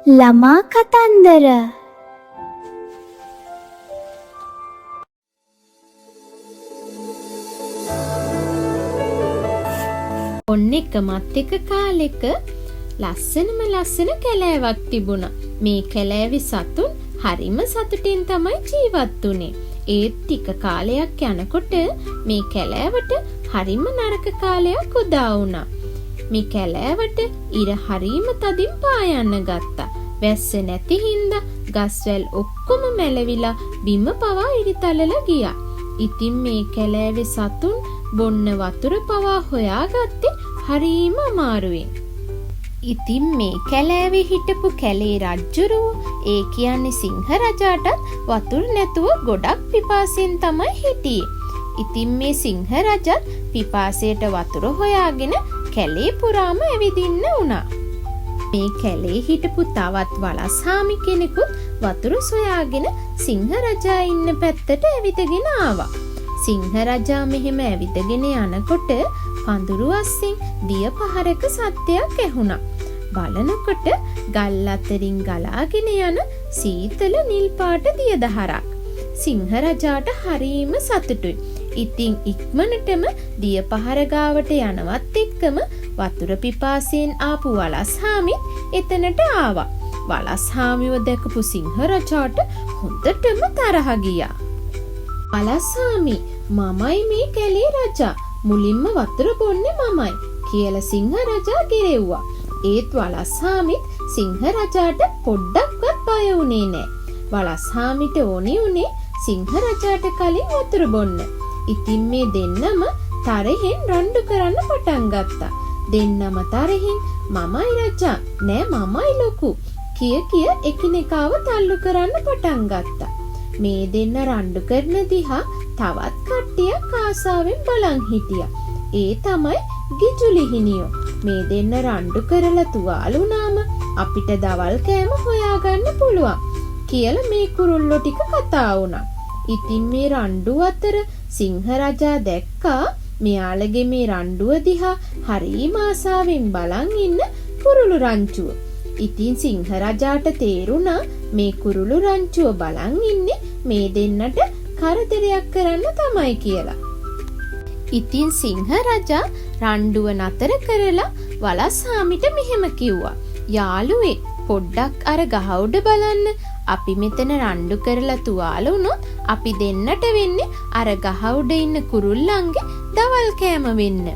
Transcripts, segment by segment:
ළමා කතන්දර. ඔන්න එකමත් එක කාලෙක ලස්සන කැලෑවක් තිබුණා. මේ කැලෑවේ සතුන් හරිම සතුටින් තමයි ජීවත් වුනේ. ඒත් ටික කාලයක් යනකොට මේ කැලෑවට හරිම නරක කාලයක් උදා වුණා. මේ කැලෑවට ඉර හරිම තදින් පායන්න ගත්තා. වැස්ස නැති හින්දා ගස්වැල් ඔක්කොම මැලවිලා බිම පවා ඉරිතලලා ගියා. ඉතින් මේ කැලෑවේ සතුන් බොන්න වතුර පවා හොයාගත්තේ හරිම අමාරුවෙන්. ඉතින් මේ කැලෑවේ හිටපු කැලේ රජ්ජුරුව, ඒ කියන්නේ සිංහ රජාටත් වතුර නැතුව ගොඩක් පිපාසයෙන් තමයි හිටියේ. ඉතින් මේ සිංහ රජත් පිපාසයට වතුර හොයාගෙන කැලේ පුරාම ඇවිදින්න වුණා. මේ කැලේ හිටපු තවත් වලස්හාමි කෙනෙකුත් වතුර සොයාගෙන සිංහ රජා ඉන්න පැත්තට ඇවිදගෙන ආවා. සිංහ රජා මෙහෙම ඇවිදගෙන යනකොට පඳුරු අස්සෙන් දිය පහරක සද්දයක් ඇහුණා. බලනකොට ගල් අතරින් ගලාගෙන යන සීතල නිල් පාට දිය දහරක්. සිංහ රජාට හරීම සතුටුයි. ඉතින් ඉක්මනටම දිය පහර ගාවට යනවත් එක්කම වතුර පිපාසයෙන් ආපු වලස්හාමිත් එතනට ආවා. වලස්හාමිව දැකපු සිංහ රජාට හොඳටම තරහ ගියා. වලස්හාමි, මමයි මේ කැලේ රජා. මුලින්ම වතුර බොන්නේ මමයි කියලා සිංහ රජා ගෙරෙව්වා. ඒත් වලස්හාමිත් සිංහ රජාට පොඩ්ඩක්වත් බය වුණේ නෑ. වලස්හාමිට ඕනේ උනේ සිංහ රජාට කලින් වතුර බොන්න. ඉතින් මේ දෙන්නම තරහෙන් රණ්ඩු කරන්න පටන් ගත්තා. දෙන්නම තරහින් මමයි රජා, නෑ මමයි ලොකු කිය එකිනෙකාව තල්ලු කරන්න පටන් ගත්තා. මේ දෙන්න රණ්ඩු කරන දිහා තවත් කට්ටියක් ආසාවෙන් බලන් හිටියා. ඒ තමයි ගිජුලිහිනියෝ. මේ දෙන්න රණ්ඩු කරලා තුවාල වුණාම අපිට දවල් කෑම හොයාගන්න පුළුවන් කියලා මේ කුරුල්ලෝ ටික කතා වුණා. ඉතින් මේ රණ්ඩුව අතර සිංහ රජා දැක්කා මෙයාලගේ මේ රණ්ඩුව දිහා හරිම ආසාවෙන් බලන් ඉන්න කුරුළු රංචුව. ඉතින් සිංහ රජාට තේරුණා මේ කුරුළු රංචුව බලන් ඉන්නේ මේ දෙන්නට කරදරයක් කරන්න තමයි කියලා. ඉතින් සිංහ රජා රණ්ඩුව නතර කරලා වලස්හාමිට මෙහෙම කිව්වා. යාළුවේ, පොඩ්ඩක් අර ගහ උඩ බලන්න. අපි මෙතන රණ්ඩු කරලා තුවාල වුණොත් අපි දෙන්නට වෙන්නේ අර ගහ උඩ ඉන්න කුරුල්ලන්ගේ දවල් කෑම වෙන්න.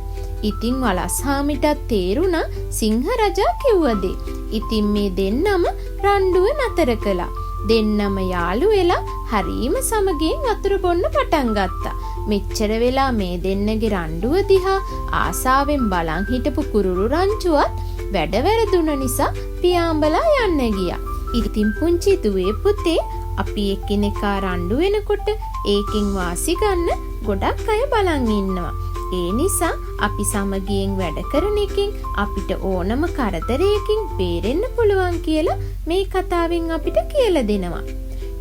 ඉතින් වලස්හාමිටත් තේරුණා සිංහ රජා කිව්ව දේ. ඉතින් මේ දෙන්නම රණ්ඩුව නතර කළා. දෙන්නම යාළු වෙලා හරීම සමගියෙන් වතුර බොන්න පටන් ගත්තා. මෙච්චර වෙලා මේ දෙන්නගේ රණ්ඩුව දිහා ආසාවෙන් බලන් හිටපු කුරුළු රංචුවත් වැඩ වැරදුන නිසා පියාඹලා යන්න ගියා. ඉතින් පුංචි දුවේ පුතේ, අපි එකිනෙකා රණ්ඩු වෙනකොට ඒකෙන් වාසි ගන්න ගොඩක් අය බලන් ඉන්නවා. ඒ නිසා අපි සමගියෙන් වැඩ කරන එකෙන් අපිට ඕනම කරදරයකින් බේරෙන්න පුළුවන් කියලා මේ කතාවෙන් අපිට කියලා දෙනවා.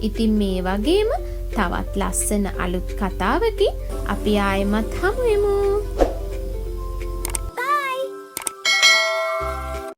ඉතින් මේ වගේම තවත් ලස්සන අලුත් කතාවකින් අපි ආයෙමත් හමු වෙමු.